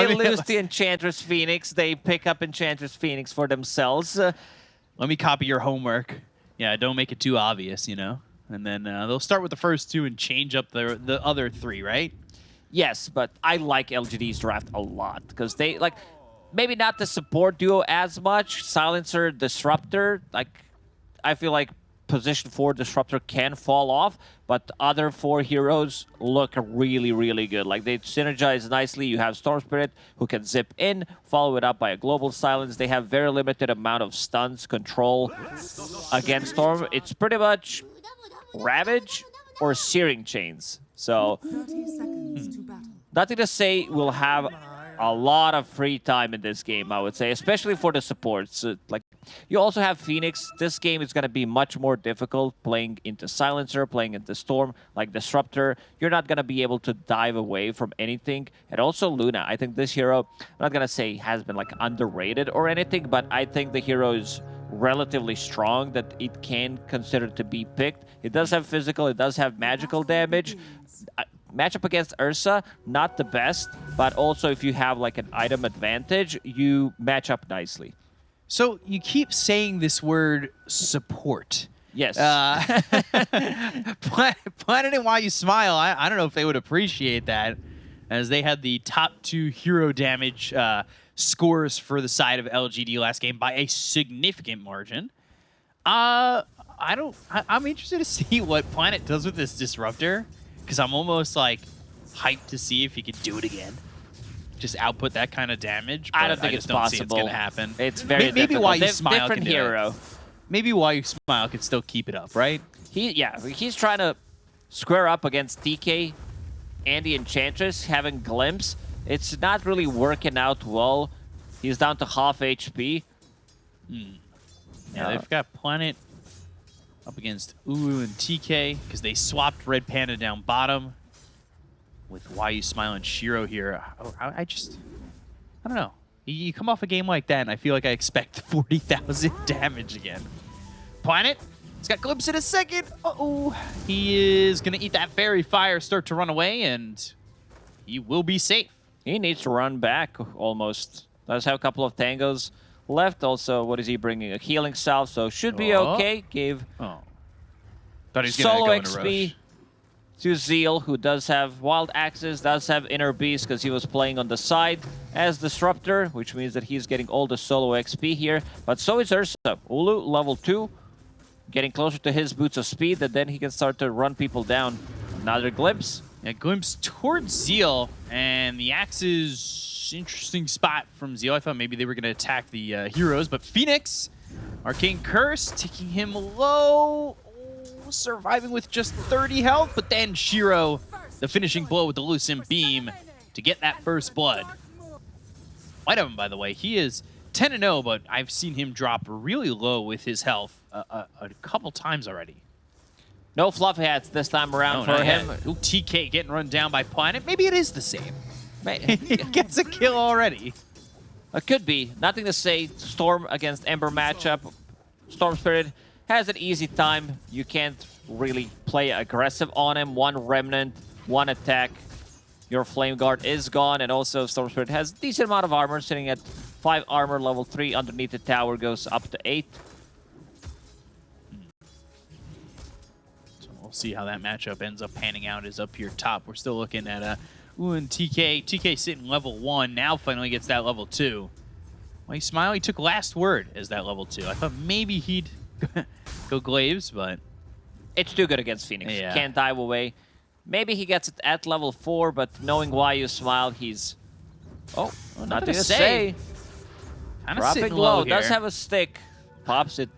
They lose the Enchantress Phoenix. They pick up Enchantress Phoenix for themselves. Let me copy your homework. Yeah, don't make it too obvious, you know? And then they'll start with the first two and change up the other three, right? Yes, but I like LGD's draft a lot because they, like, maybe not the support duo as much. Silencer, Disruptor, like, I feel like position 4 Disruptor can fall off, but the other 4 heroes look really, really good. Like, they synergize nicely. You have Storm Spirit, who can zip in, follow it up by a Global Silence. They have very limited amount of stuns control against Storm. It's pretty much Ravage or Searing Chains. So, 30 seconds to battle. nothing to say, we'll have a lot of free time in this game, I would say, especially for the supports. Like, you also have Phoenix. This game is going to be much more difficult playing into Silencer, playing into Storm, like Disruptor. You're not going to be able to dive away from anything. And also Luna. I think this hero, I'm not going to say has been like underrated or anything, but I think the hero is relatively strong that it can consider to be picked. It does have physical, it does have magical damage. Matchup against Ursa, not the best, but also if you have like an item advantage, you match up nicely. So you keep saying this word support. Yes. Planet and Why You Smile, I don't know if they would appreciate that, as they had the top 2 hero damage scores for the side of LGD last game by a significant margin. I'm interested to see what Planet does with this Disruptor, because I'm almost like hyped to see if he could do it again. Just output that kind of damage. I don't think it's possible. See it's gonna happen. It's very maybe difficult. Why You Smile different can do hero. it. Maybe Why You Smile can still keep it up, right? He's trying to square up against TK and the Enchantress, having Glimpse. It's not really working out well. He's down to half HP. Yeah, they've got Planet up against Ulu and TK because they swapped Red Panda down bottom with Why You Smile and Shiro here. I don't know. You come off a game like that, and I feel like I expect 40,000 damage again. Planet, he's got Glimpse in a second. Uh-oh. He is going to eat that Fairy Fire, start to run away, and he will be safe. He needs to run back, almost. Does have a couple of tangos left. Also, what is he bringing? A healing salve, so should be okay. Gave thought he was solo gonna go into XP rush. to Zeal, who does have Wild Axes, does have Inner Beast because he was playing on the side as Disruptor, which means that he's getting all the solo XP here. But so is Ursa. Ulu, level 2, getting closer to his Boots of Speed, and then he can start to run people down. Another Glimpse. Yeah, glimpse towards Zeal, and the Axe's interesting spot from Zeal. I thought maybe they were going to attack the heroes, but Phoenix, Arcane Curse, taking him low, surviving with just 30 health, but then Shiro, the finishing blow with the Lucent Beam to get that first blood. White of him, by the way, he is 10-0, but I've seen him drop really low with his health a couple times already. No fluff hats this time around for him. Ooh, TK getting run down by Planet. Maybe it is the same. He gets a kill already. It could be. Nothing to say. Storm against Ember matchup. Storm Spirit has an easy time. You can't really play aggressive on him. One Remnant, one attack. Your Flame Guard is gone. And also Storm Spirit has a decent amount of armor, sitting at 5 armor, level 3. Underneath the tower goes up to 8. We'll see how that matchup ends up panning out. Is up here top. We're still looking at Ooh, and TK. TK sitting level 1. Now finally gets that level 2. Why You Smile? He took last word as that level 2. I thought maybe he'd go Glaives, but it's too good against Phoenix. Yeah. Can't dive away. Maybe he gets it at level 4, but knowing Why You Smile, he's... Oh, nothing to say. Kind of Dropping sitting low. low here. Does have a stick. Pops it.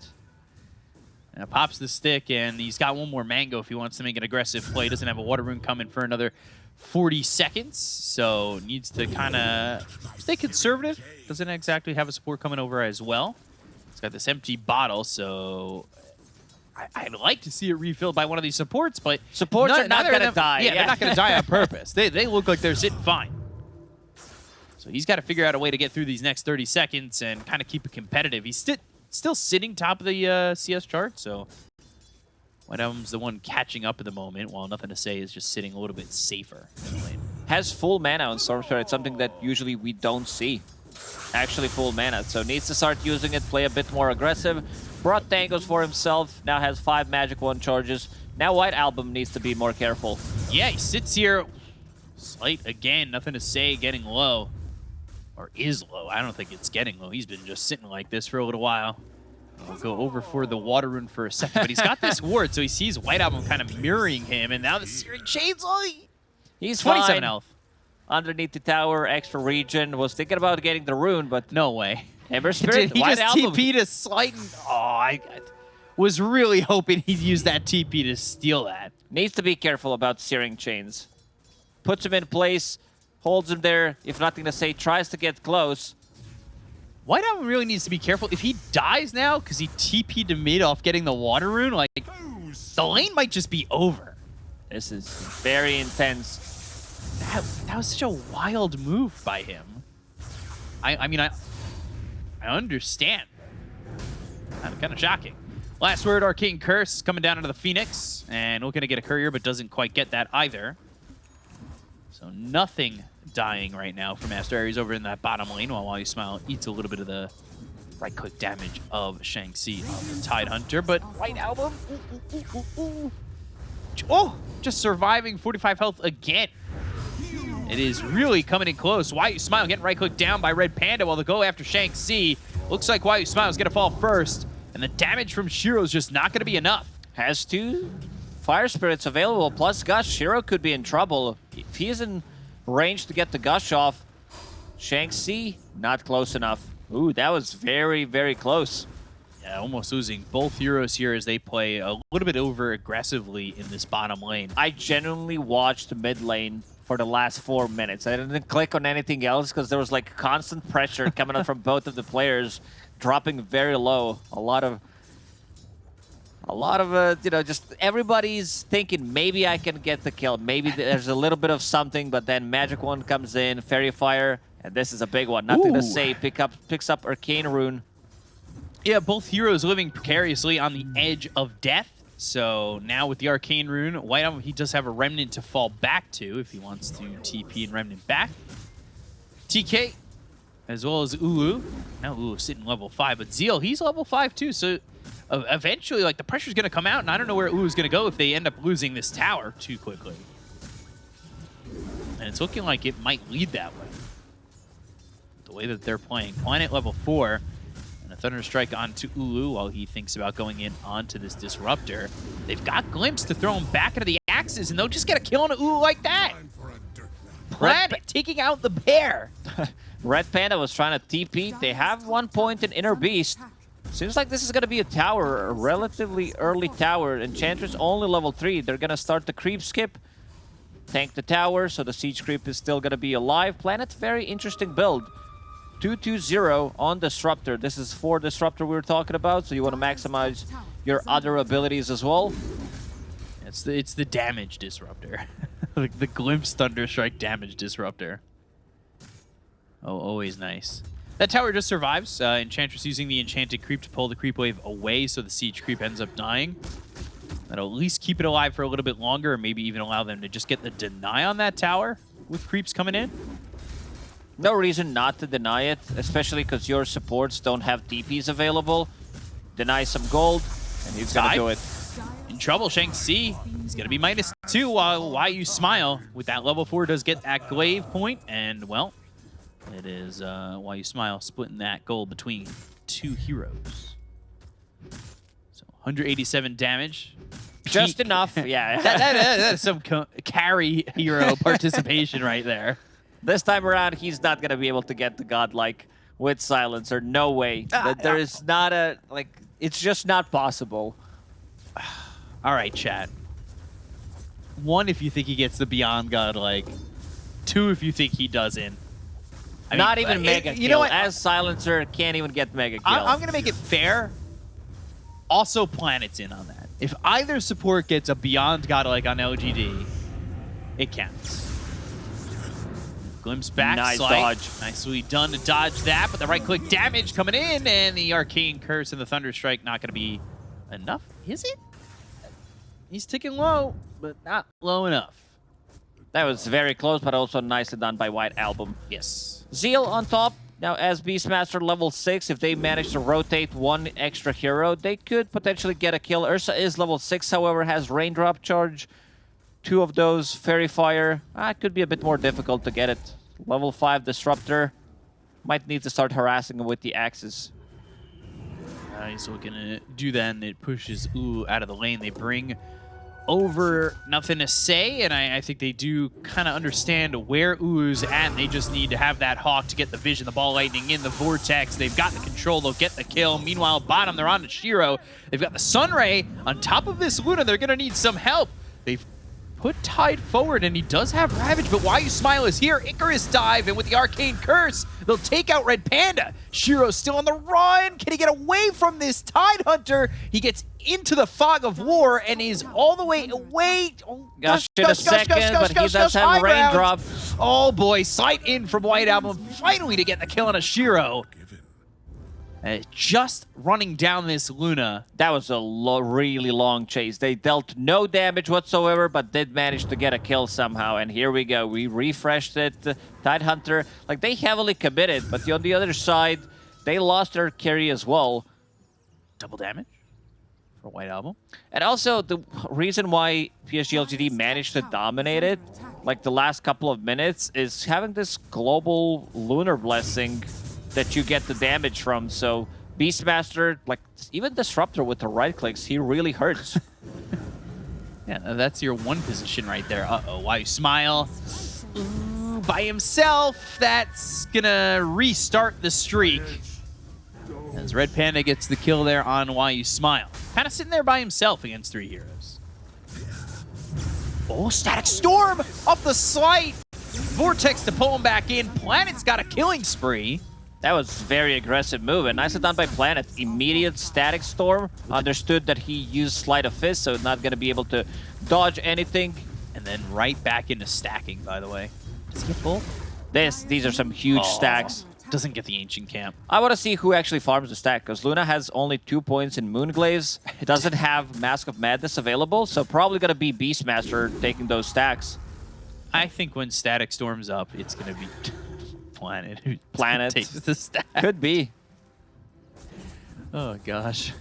Pops the stick, and he's got one more mango if he wants to make an aggressive play. Doesn't have a water rune coming for another 40 seconds, so needs to kind of stay conservative. Doesn't exactly have a support coming over as well. He's got this empty bottle, so I'd like to see it refilled by one of these supports, but supports are not going to die. Yeah, they're not going to die on purpose. They look like they're sitting fine. So he's got to figure out a way to get through these next 30 seconds and kind of keep it competitive. He's still sitting top of the CS chart, so White Album's the one catching up at the moment, while Nothing to Say is just sitting a little bit safer in the lane. has full mana on Storm Spirit. It's something that usually we don't see. Actually full mana, so needs to start using it, play a bit more aggressive. Brought tangos for himself, now has 5 Magic Wand charges. Now White Album needs to be more careful. Yeah, he sits here. Slight again, nothing to say, getting low. Or is low. I don't think it's getting low. He's been just sitting like this for a little while. We'll go over for the Water Rune for a second, but he's got this ward, so he sees White Album kind of mirroring him, and now the Searing Chains. He's 27 fine. health. Underneath the tower, extra regen. Was thinking about getting the rune, but No way. Ember Spirit, He White just Album. TP'd a slight. Oh, I was really hoping he'd use that TP to steal that. Needs to be careful about Searing Chains. Puts him in place, holds him there. If nothing to say, tries to get close. White Album really needs to be careful. If he dies now because he TP'd to mid off getting the Water Rune, like, the lane might just be over. This is very intense. That was such a wild move by him. I mean, I understand. Kind of shocking. Last word, Arcane Curse coming down into the Phoenix. And looking to get a courier, but doesn't quite get that either. So nothing dying right now from Aster.Aries over in that bottom lane, while You Smile eats a little bit of the right-click damage of Shang-Chi of the Tide Hunter. But White Album, oh, just surviving 45 health again. It is really coming in close. You Smile getting right-clicked down by Red Panda while they go after Shang-Chi. Looks like You Smile is going to fall first, and the damage from Shiro is just not going to be enough. Has 2 Fire Spirits available, plus Gush. Shiro could be in trouble. If he is in range to get the Gush off, Shang-Chi, not close enough. Ooh, that was very, very close. Yeah, almost losing both heroes here as they play a little bit over aggressively in this bottom lane. I genuinely watched mid lane for the last 4 minutes. I didn't click on anything else because there was like constant pressure coming up from both of the players, dropping very low. A lot of you know, just everybody's thinking maybe I can get the kill. Maybe there's a little bit of something, but then Magic Wand comes in, Fairy Fire, and this is a big one. Nothing to say. Picks up Arcane Rune. Yeah, both heroes living precariously on the edge of death. So now with the Arcane Rune, White Album, he does have a Remnant to fall back to if he wants to TP and Remnant back. TK, as well as Ulu. Now Ulu's sitting level 5, but Zeal, he's level 5 too. So eventually, like, the pressure's going to come out, and I don't know where Ulu's going to go if they end up losing this tower too quickly. And it's looking like it might lead that way. The way that they're playing. Planet level 4. Thunder Strike onto Ulu while he thinks about going in onto this Disruptor. They've got Glimpse to throw him back into the Axes, and they'll just get a kill on Ulu like that. Planet taking out the pair. Red Panda was trying to TP. They have 1 point in Inner Beast. Seems like this is going to be a tower, a relatively early tower. Enchantress only level 3. They're going to start the creep skip. Tank the tower, so the siege creep is still going to be alive. Planet, very interesting build. 2-2-0 on Disruptor. This is 4 Disruptor we were talking about, so you want to maximize your other abilities as well. It's the damage Disruptor. The Glimpse Thunderstrike damage Disruptor. Oh, always nice. That tower just survives. Enchantress using the Enchanted Creep to pull the creep wave away, so the siege creep ends up dying. That'll at least keep it alive for a little bit longer, or maybe even allow them to just get the deny on that tower with creeps coming in. No reason not to deny it, especially because your supports don't have DPs available. Deny some gold, and he's going to do it. In trouble, Shang-Chi. He's going to be -2 while You Smile with that level 4 does get that glaive point. And, well, it is You Smile splitting that gold between 2 heroes. So 187 damage. Just enough, yeah. That is some carry hero participation right there. This time around, he's not going to be able to get the Godlike with Silencer. No way. There is not a, like, it's just not possible. All right, chat. 1, if you think he gets the Beyond Godlike. 2, if you think he doesn't. I Not mean, even Mega Kill. You know what? As Silencer, can't even get Mega Kill. I'm going to make it fair. Also, Planet's in on that. If either support gets a Beyond Godlike on LGD, it counts. Glimpse back, nice Slight. dodge. Nicely done to dodge that, but the right-click damage coming in, and the Arcane Curse and the Thunder Strike not going to be enough. Is it? He's ticking low, but not low enough. That was very close, but also nicely done by White Album. Yes. Zeal on top. Now, as Beastmaster level 6, if they manage to rotate one extra hero, they could potentially get a kill. Ursa is level 6, however, has Raindrop Charge. 2 of those, Fairy Fire. It could be a bit more difficult to get it. Level 5 Disruptor. Might need to start harassing him with the axes. He's looking to do that, and it pushes Ooh out of the lane. They bring over Nothing to Say, and I think they do kind of understand where Oo's at, and they just need to have that Hawk to get the vision, the ball lightning in the Vortex. They've got the control, they'll get the kill. Meanwhile, bottom, they're on to Shiro. They've got the Sunray. On top of this Luna, they're going to need some help. They've put Tide forward, and he does have Ravage, but Why You Smile is here. Icarus dive, and with the Arcane Curse, they'll take out Red Panda. Shiro's still on the run. Can he get away from this Tide Hunter? He gets into the fog of war and is all the way away. Oh, Gush in a second, but he does have Raindrop. Oh boy, sight in from White Album, finally to get the kill on a Shiro. Just running down this Luna. That was a really long chase. They dealt no damage whatsoever, but did manage to get a kill somehow. And here we go. We refreshed it. Tide Hunter, like, they heavily committed, but on the other side, they lost their carry as well. Double damage for White Album. And also, the reason why PSG.LGD managed to dominate it, like the last couple of minutes, is having this global Lunar Blessing that you get the damage from. So Beastmaster, like, even Disruptor with the right clicks, he really hurts. Yeah, that's your one position right there. Uh-oh, Why You Smile? Ooh, by himself, that's gonna restart the streak. As Red Panda gets the kill there on Why You Smile. Kind of sitting there by himself against 3 heroes. Oh, Static Storm off the slide. Vortex to pull him back in. Planet's got a killing spree. That was a very aggressive move, and nicely done by Planet. Immediate Static Storm. Understood that he used Sleight of Fist, so not going to be able to dodge anything. And then right back into stacking, by the way. Does he get both? These are some huge stacks. Doesn't get the Ancient Camp. I want to see who actually farms the stack, because Luna has only 2 points in Moonglaze. It doesn't have Mask of Madness available, so probably going to be Beastmaster taking those stacks. I think when Static Storm's up, it's going to be Planet who takes the stack. Could be. Oh, gosh.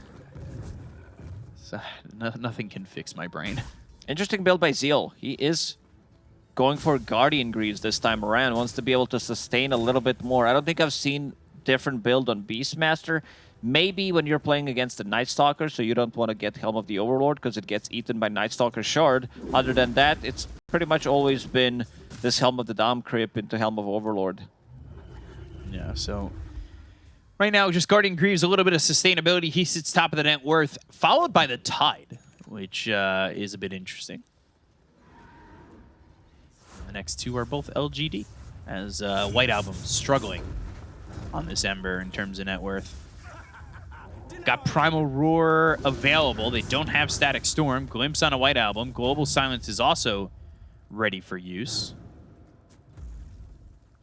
So, nothing can fix my brain. Interesting build by Zeal. He is going for Guardian Greaves this time around. Wants to be able to sustain a little bit more. I don't think I've seen different build on Beastmaster. Maybe when you're playing against the Night Stalker, so you don't want to get Helm of the Overlord because it gets eaten by Night Stalker Shard. Other than that, it's pretty much always been this Helm of the Dom creep into Helm of Overlord. Yeah, so right now, just Guardian Greaves, a little bit of sustainability. He sits top of the net worth, followed by the Tide, which is a bit interesting. The next 2 are both LGD, as White Album struggling on this Ember in terms of net worth. Got Primal Roar available. They don't have Static Storm. Glimpse on a White Album. Global Silence is also ready for use.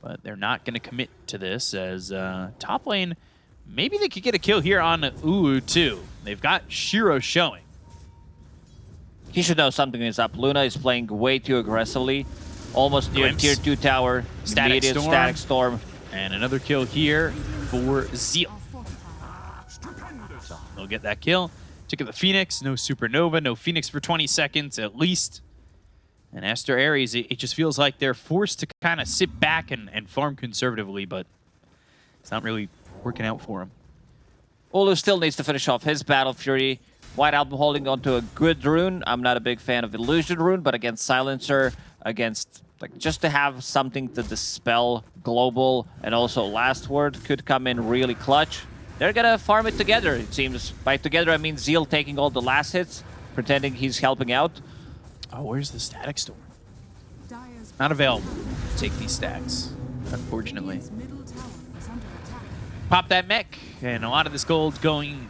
But they're not going to commit to this, as top lane, maybe they could get a kill here on Uu too. They've got Shiro showing. He should know something is up. Luna is playing way too aggressively. Almost near Tier 2 tower. Static Storm. Static Storm. And another kill here for Zeal. So they'll get that kill. Check out the Phoenix. No Supernova, no Phoenix for 20 seconds at least. And Aster.Aries, it just feels like they're forced to kind of sit back and farm conservatively, but it's not really working out for him. Olu still needs to finish off his Battle Fury. White Album holding on to a good rune. I'm not a big fan of Illusion rune, but against Silencer, against, like, just to have something to dispel Global and also Last Word could come in really clutch. They're gonna farm it together, it seems. By together, I mean Zeal taking all the last hits, pretending he's helping out. Oh, where's the Static Storm? Not available to take these stacks, unfortunately. Pop that mech, and a lot of this gold going,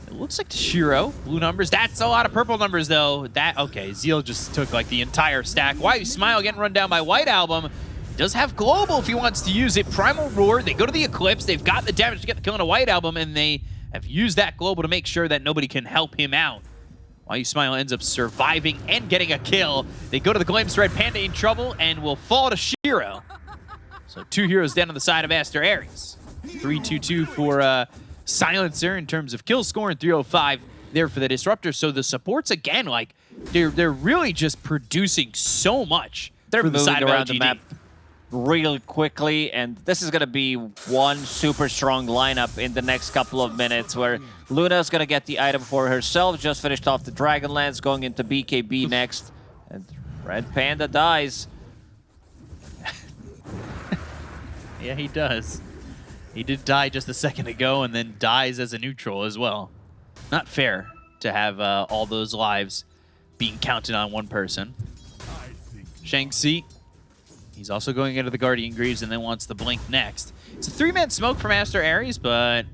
it looks like to Shiro. Blue numbers. That's a lot of purple numbers, though. Okay, Zeal just took like the entire stack. Why You Smile getting run down by White Album. Does have Global if he wants to use it. Primal Roar. They go to the Eclipse. They've got the damage to get the kill on a White Album, and they have used that Global to make sure that nobody can help him out. Why Smile ends up surviving and getting a kill. They go to the glimpse. Red Panda in trouble and will fall to Shiro. So 2 heroes down on the side of Aster.Aries. 3-2-2 for Silencer in terms of kill score, and 305 there for the Disruptor. So the supports, again, like, they're really just producing so much. They're for the moving side of around LGD. the map real quickly, and this is going to be one super strong lineup in the next couple of minutes, where Luna's going to get the item for herself, just finished off the Dragonlance, going into BKB next, and Red Panda dies. Yeah, he does. He did die just a second ago and then dies as a neutral as well. Not fair to have all those lives being counted on one person. Shang-Chi, he's also going into the Guardian Greaves and then wants the Blink next. It's a 3-man smoke from Aster.Aries, but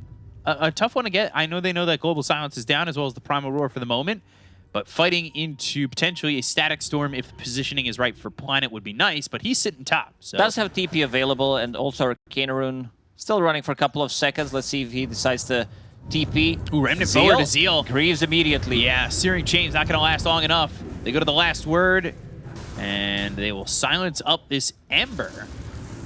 a tough one to get. I know they know that Global Silence is down as well as the Primal Roar for the moment, but fighting into potentially a Static Storm if the positioning is right for Planet would be nice, but he's sitting top. So. Does have TP available, and also Arcana Rune still running for a couple of seconds. Let's see if he decides to TP. Ooh, Remnant forward to Zeal. Greaves immediately. Yeah, Searing Chain's not going to last long enough. They go to the last word, and they will silence up this Ember.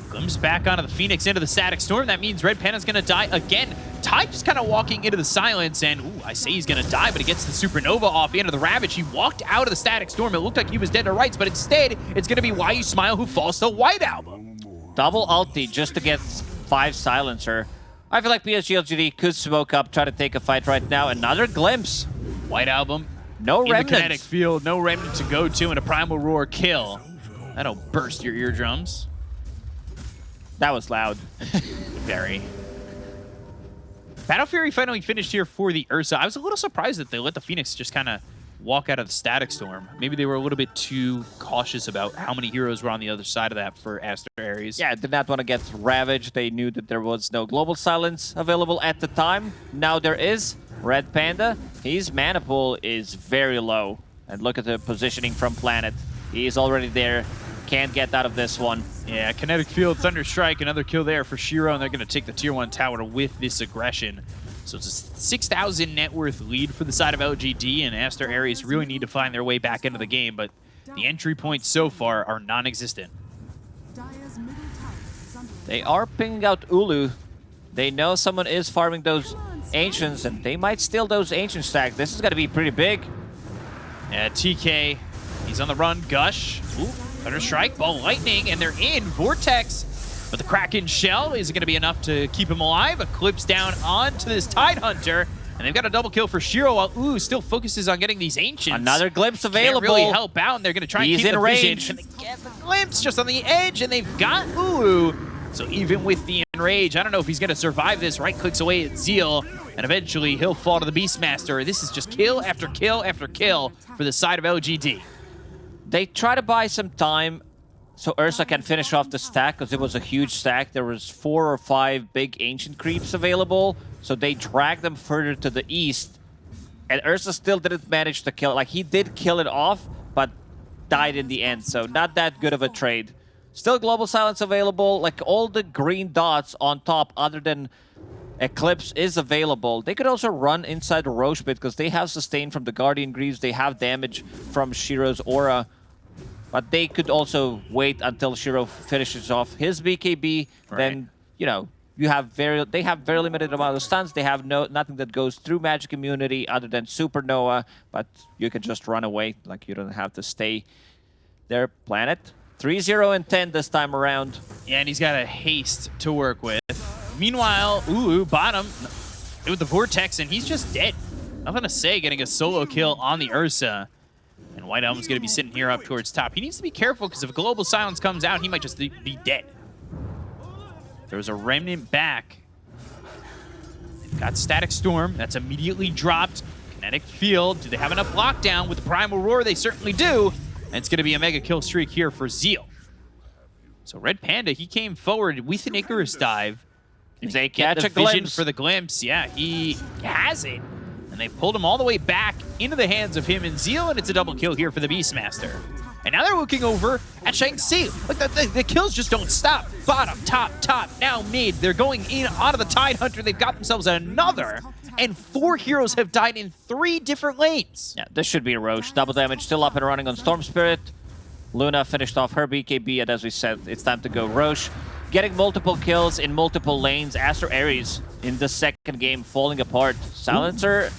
Glimpse back onto the Phoenix into the Static Storm. That means Red Panda's going to die again. Ty just kind of walking into the silence, and ooh, I say he's going to die, but he gets the Supernova off the end of the Ravage. He walked out of the Static Storm. It looked like he was dead to rights, but instead, it's going to be Ybb Smile who falls to White Album. Double ulti just to get 5 Silencer. I feel like PSG.LGD could smoke up, try to take a fight right now. Another Glimpse. White Album. No in Remnant. the kinetic field, no Remnant to go to, and a Primal Roar kill. That'll burst your eardrums. That was loud. Very. Battle Fury finally finished here for the Ursa. I was a little surprised that they let the Phoenix just kind of walk out of the Static Storm. Maybe they were a little bit too cautious about how many heroes were on the other side of that for Aster.Aries. Yeah, did not want to get ravaged. They knew that there was no Global Silence available at the time. Now there is. Red Panda, his mana pool is very low. And look at the positioning from Planet. He's already there. Can't get out of this one. Yeah, Kinetic Field, Thunder Strike, another kill there for Shiro, and they're going to take the Tier 1 tower with this aggression. So it's a 6,000 net worth lead for the side of LGD, and Aster.Aries really need to find their way back into the game, but the entry points so far are non-existent. Dire's middle tower is under They are pinging out Ulu. They know someone is farming those Ancients, and they might steal those Ancient stack. This is going to be pretty big. Yeah, TK, he's on the run. Gush, ooh, Thunder Strike, Ball Lightning, and they're in. Vortex, but the Kraken Shell isn't going to be enough to keep him alive. Eclipse down onto this Tidehunter, and they've got a double kill for Shiro while Ooh still focuses on getting these Ancients. Another Glimpse available. Can't really help out, and they're going to try and He's keep in the range. vision. Can they get the Glimpse just on the edge, and they've got Ooh. So even with the Enrage, I don't know if he's going to survive this. Right clicks away at Zeal, and eventually he'll fall to the Beastmaster. This is just kill after kill after kill for the side of LGD. They try to buy some time so Ursa can finish off the stack, because it was a huge stack. There was 4 or 5 big Ancient creeps available, so they dragged them further to the east. And Ursa still didn't manage to kill it. Like, he did kill it off, but died in the end, so not that good of a trade. Still Global Silence available. Like, all the green dots on top, other than Eclipse, is available. They could also run inside the Roche Pit, because they have sustain from the Guardian Greaves. They have damage from Shiro's Aura. But they could also wait until Shiro finishes off his BKB. Right. Then, you know, they have very limited amount of stuns. They have nothing that goes through magic immunity other than Supernova. But you can just run away. Like, you don't have to stay there. Planet 3-0 and 10 this time around. Yeah, and he's got a haste to work with. Meanwhile, Ooh, bottom with the Vortex, and he's just dead. Nothing to say, getting a solo kill on the Ursa. And White Album's going to be sitting here up towards top. He needs to be careful, because if Global Silence comes out, he might just be dead. There was a Remnant back. They've got Static Storm. That's immediately dropped. Kinetic Field. Do they have enough lockdown with the Primal Roar? They certainly do. And it's going to be a mega kill streak here for Zeal. So Red Panda, he came forward with an Icarus dive. If they Get catch the a vision glimpse for the glimpse. Yeah, he has it. And they pulled him all the way back into the hands of him and Zeal, and it's a double kill here for the Beastmaster. And now they're looking over at Shang-Chi. Like the kills just don't stop. Bottom, top, now mid. They're going in onto the Tidehunter. They've got themselves another. And 4 heroes have died in 3 different lanes. Yeah, this should be a Roche. Double damage still up and running on Storm Spirit. Luna finished off her BKB, and as we said, it's time to go Roche. Getting multiple kills in multiple lanes. Aster.Aries in the second game falling apart. Silencer,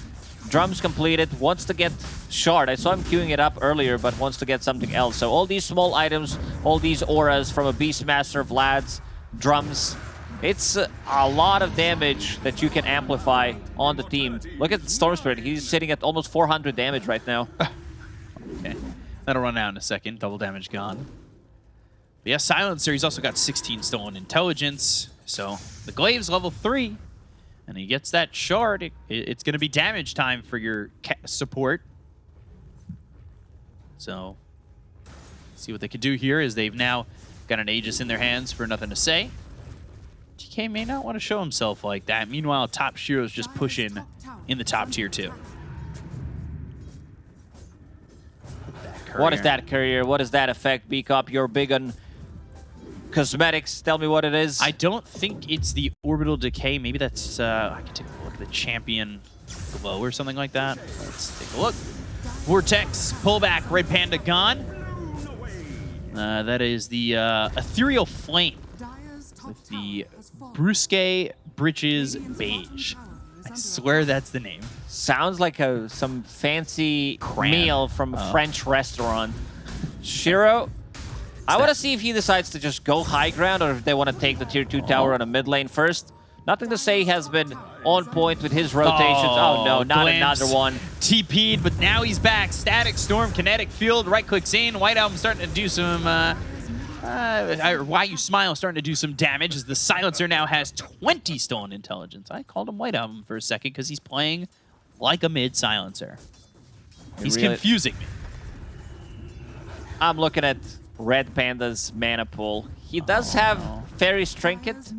drums completed, wants to get Shard. I saw him queuing it up earlier, but wants to get something else. So all these small items, all these auras from a Beastmaster, Vlad's, drums. It's a lot of damage that you can amplify on the team. Look at Storm Spirit. He's sitting at almost 400 damage right now. Okay. That'll run out in a second. Double damage gone. But yeah, Silencer, he's also got 16 stolen intelligence. So the Glaive's level 3. And he gets that shard. It's going to be damage time for your support. So see what they can do here is they've now got an Aegis in their hands for nothing to say. TK may not want to show himself like that. Meanwhile, Top Shiro's just pushing in the top tier 2. What is that courier? What does that affect? Beacop, you're big on cosmetics. Tell me what it is. I don't think it's the orbital decay. Maybe that's, I can take a look at the champion glow or something like that. Let's take a look. Vortex, pullback, Red Panda gone. That is the Ethereal Flame with the Brusque Britches Beige. I swear that's the name. Sounds like some fancy meal from a French restaurant. Shiro, I want to see if he decides to just go high ground or if they want to take the tier 2 tower on a mid lane first. Nothing to say has been on point with his rotations. Oh no, not another one. TP'd, but now he's back. Static Storm, Kinetic Field, right clicks in. White Album starting to do some, Why You Smile starting to do some damage as the Silencer now has 20 stolen intelligence. I called him White Album for a second because he's playing like a mid Silencer. He's confusing me. I'm looking at Red Panda's mana pool. He does have Fairy's Trinket,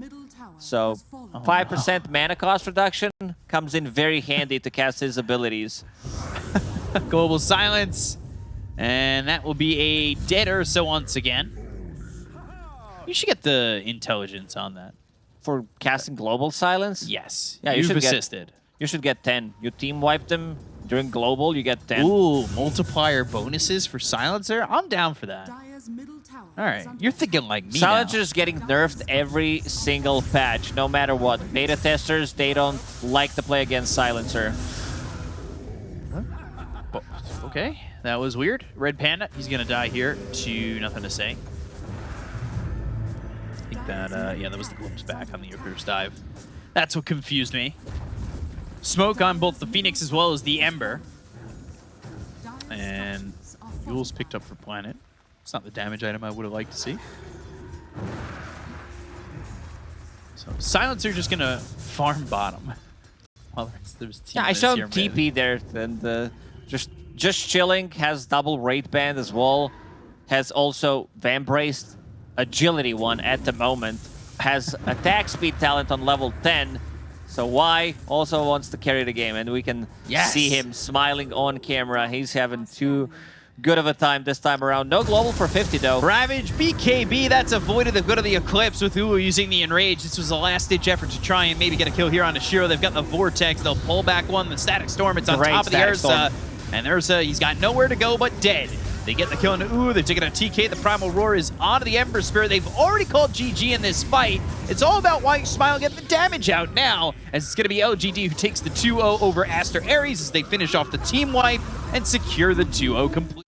so 5% mana cost reduction comes in very handy to cast his abilities. Global Silence, and that will be a dead Ursa once again. You should get the intelligence on that. For casting Global Silence? Yes. Yeah, You've assisted. You should get 10. You team wipe them during Global, you get 10. Ooh, multiplier bonuses for Silencer? I'm down for that. All right, you're thinking like me Silencer's getting nerfed every single patch, no matter what. Beta testers, they don't like to play against Silencer. Okay, that was weird. Red Panda, he's going to die here to nothing to say. I think that, yeah, that was the glimpse back on the Icarus dive. That's what confused me. Smoke on both the Phoenix as well as the Ember. And Yule's picked up for Planet. It's not the damage item I would have liked to see. So Silencer just going to farm bottom. Well, there's yeah, I showed TP there, and just chilling, has double rate band as well, has also Vambraced, agility 1 at the moment, has attack speed talent on level 10, so Y also wants to carry the game, and we can see him smiling on camera. He's having too good of a time this time around. No global for 50 though. Ravage, BKB, that's avoided the good of the Eclipse with Ulu using the Enrage. This was a last-ditch effort to try and maybe get a kill here on the Shiro. They've got the Vortex, they'll pull back one, the Static Storm, it's on top of the Ursa. And Ursa, he's got nowhere to go but dead. They get the kill on Ulu, they're taking a TK, the Primal Roar is onto the Ember Spirit. They've already called GG in this fight. It's all about Why You Smile, get the damage out now, as it's gonna be LGD who takes the 2-0 over Aster.Aries as they finish off the team wipe and secure the 2-0 complete.